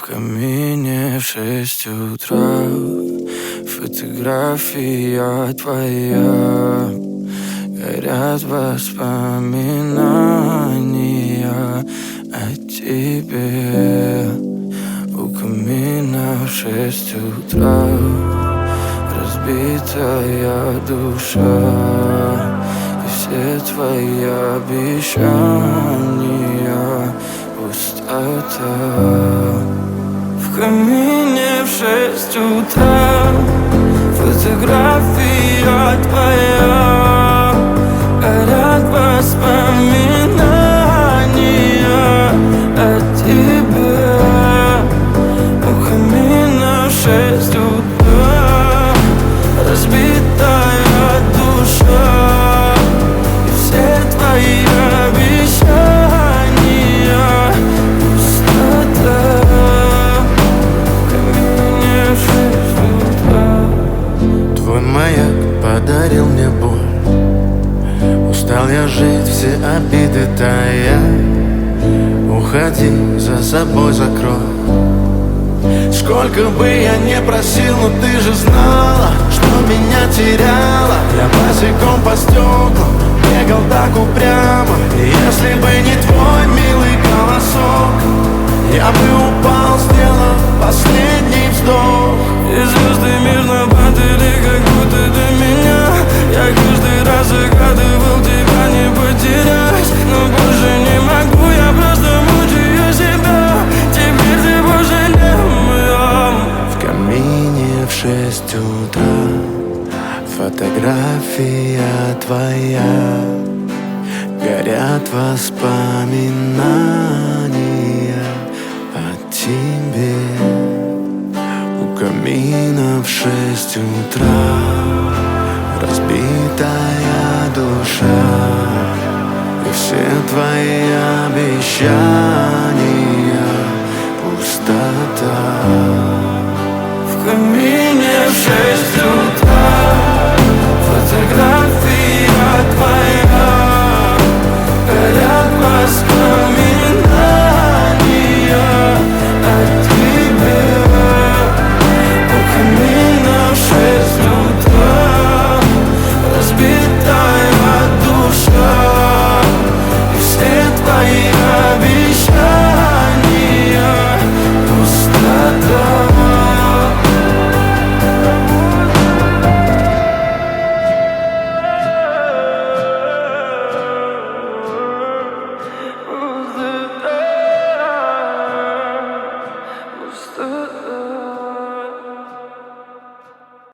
В камине в 6 утра фотография твоя. Горят воспоминания о тебе. У камина в 6 утра разбитая душа. И все твои обещания пустота. В камине в 6 утра фотография твоя. Горят воспоминания о тебе. У камина в 6 утра разбитая душа. И все твои обещания пустота. В камине в 6 утра. Твой маяк подарил мне боль. Устал я жить, все обиды тая. Уходи, за собой закрой. Сколько бы я не просил, но ты же знала, что меня теряла. Я босиком по стеклам бегал так упрямо. И если бы не твой милый голосок, я бы упал, сделав последний вздох. И звезды мирно падали, как будто до меня. Я каждый раз загадывал тебя не потерять, но больше не могу, я просто мучаю себя. Теперь ты больше не моя. В камине в 6 утра фотография твоя. Горят воспоминания о тебе. У камина в 6 утра разбитая душа. И все твои обещания